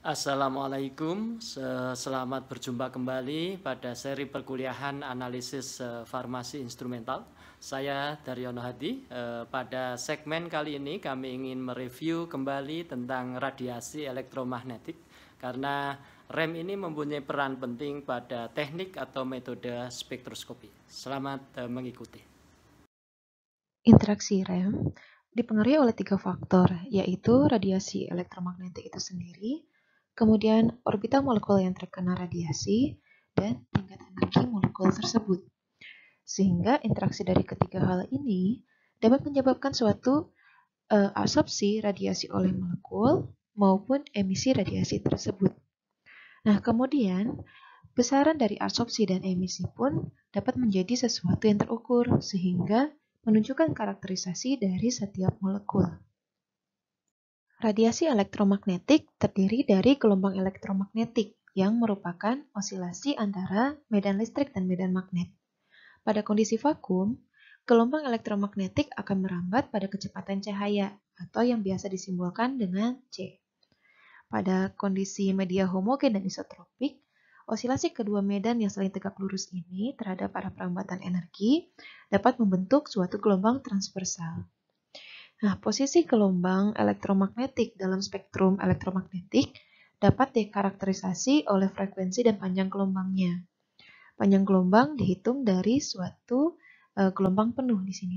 Assalamualaikum, selamat berjumpa kembali pada seri perkuliahan analisis farmasi instrumental. Saya Daryono Hadi. Pada segmen kali ini kami ingin mereview kembali tentang radiasi elektromagnetik karena REM ini mempunyai peran penting pada teknik atau metode spektroskopi. Selamat mengikuti. Interaksi REM dipengaruhi oleh 3 faktor, yaitu radiasi elektromagnetik itu sendiri, kemudian orbital molekul yang terkena radiasi, dan tingkat energi molekul tersebut. Sehingga interaksi dari ketiga hal ini dapat menyebabkan suatu absorpsi radiasi oleh molekul maupun emisi radiasi tersebut. Nah, kemudian besaran dari absorpsi dan emisi pun dapat menjadi sesuatu yang terukur, sehingga menunjukkan karakterisasi dari setiap molekul. Radiasi elektromagnetik terdiri dari gelombang elektromagnetik yang merupakan osilasi antara medan listrik dan medan magnet. Pada kondisi vakum, gelombang elektromagnetik akan merambat pada kecepatan cahaya atau yang biasa disimbolkan dengan C. Pada kondisi media homogen dan isotropik, osilasi kedua medan yang saling tegak lurus ini terhadap arah perambatan energi dapat membentuk suatu gelombang transversal. Nah, posisi gelombang elektromagnetik dalam spektrum elektromagnetik dapat dikarakterisasi oleh frekuensi dan panjang gelombangnya. Panjang gelombang dihitung dari suatu gelombang penuh di sini.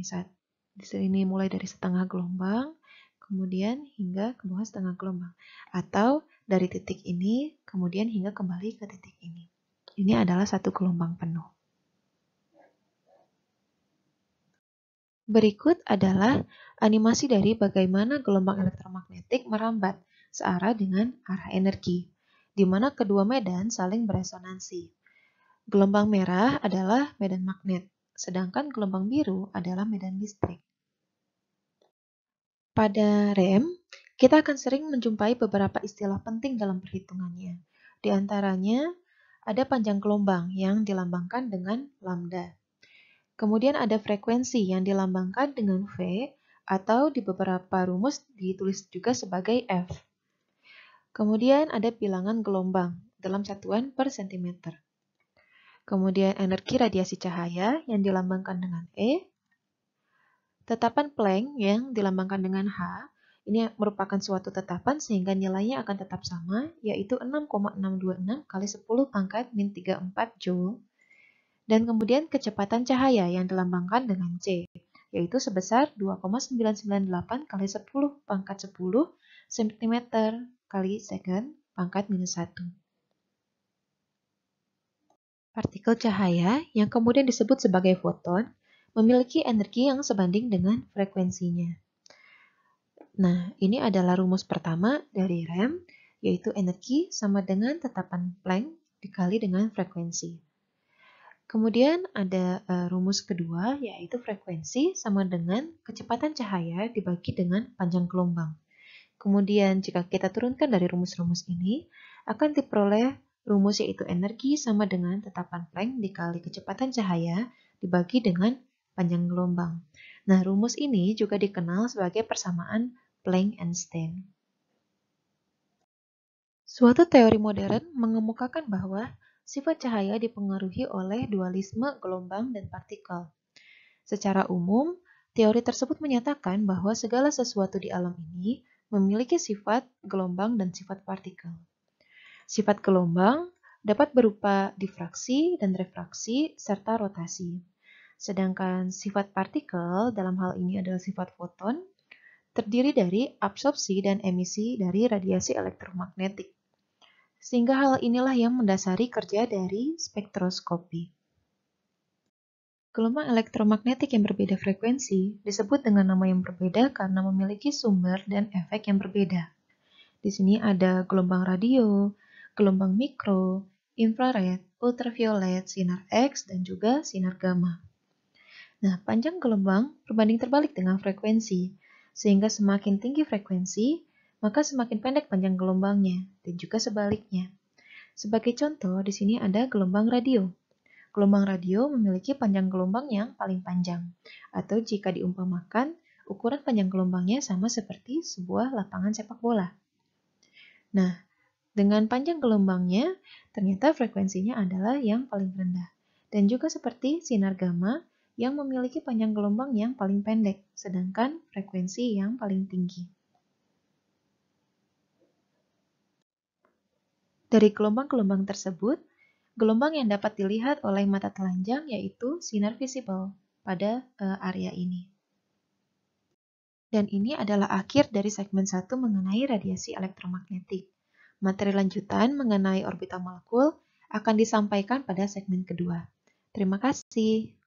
Di sini mulai dari setengah gelombang, kemudian hingga ke bawah setengah gelombang. Atau dari titik ini, kemudian hingga kembali ke titik ini. Ini adalah satu gelombang penuh. Berikut adalah animasi dari bagaimana gelombang elektromagnetik merambat searah dengan arah energi, di mana kedua medan saling beresonansi. Gelombang merah adalah medan magnet, sedangkan gelombang biru adalah medan listrik. Pada REM, kita akan sering menjumpai beberapa istilah penting dalam perhitungannya. Di antaranya, ada panjang gelombang yang dilambangkan dengan lambda. Kemudian ada frekuensi yang dilambangkan dengan V atau di beberapa rumus ditulis juga sebagai F. Kemudian ada bilangan gelombang dalam satuan per sentimeter. Kemudian energi radiasi cahaya yang dilambangkan dengan E. Tetapan Planck yang dilambangkan dengan H. Ini merupakan suatu tetapan sehingga nilainya akan tetap sama, yaitu 6,626 kali 10 pangkat min 34 Joule. Dan kemudian kecepatan cahaya yang dilambangkan dengan C, yaitu sebesar 2,998 kali 10 pangkat 10 cm kali second pangkat minus 1. Partikel cahaya yang kemudian disebut sebagai foton memiliki energi yang sebanding dengan frekuensinya. Nah, ini adalah rumus pertama dari REM, yaitu energi sama dengan tetapan Planck dikali dengan frekuensi. Kemudian ada rumus kedua, yaitu frekuensi sama dengan kecepatan cahaya dibagi dengan panjang gelombang. Kemudian jika kita turunkan dari rumus-rumus ini, akan diperoleh rumus yaitu energi sama dengan tetapan Planck dikali kecepatan cahaya dibagi dengan panjang gelombang. Nah, rumus ini juga dikenal sebagai persamaan Planck-Einstein. Suatu teori modern mengemukakan bahwa sifat cahaya dipengaruhi oleh dualisme gelombang dan partikel. Secara umum, teori tersebut menyatakan bahwa segala sesuatu di alam ini memiliki sifat gelombang dan sifat partikel. Sifat gelombang dapat berupa difraksi dan refraksi serta rotasi. Sedangkan sifat partikel dalam hal ini adalah sifat foton, terdiri dari absorpsi dan emisi dari radiasi elektromagnetik. Sehingga hal inilah yang mendasari kerja dari spektroskopi. Gelombang elektromagnetik yang berbeda frekuensi disebut dengan nama yang berbeda karena memiliki sumber dan efek yang berbeda. Di sini ada gelombang radio, gelombang mikro, infrared, ultraviolet, sinar X, dan juga sinar gamma. Nah, panjang gelombang berbanding terbalik dengan frekuensi, sehingga semakin tinggi frekuensi, maka semakin pendek panjang gelombangnya, dan juga sebaliknya. Sebagai contoh, di sini ada gelombang radio. Gelombang radio memiliki panjang gelombang yang paling panjang, atau jika diumpamakan, ukuran panjang gelombangnya sama seperti sebuah lapangan sepak bola. Nah, Dengan panjang gelombangnya, ternyata frekuensinya adalah yang paling rendah. Dan juga seperti sinar gamma yang memiliki panjang gelombang yang paling pendek, sedangkan frekuensi yang paling tinggi. Dari gelombang-gelombang tersebut, gelombang yang dapat dilihat oleh mata telanjang yaitu sinar visible pada area ini. Dan ini adalah akhir dari segmen 1 mengenai radiasi elektromagnetik. Materi lanjutan mengenai orbital molekul akan disampaikan pada segmen kedua. Terima kasih.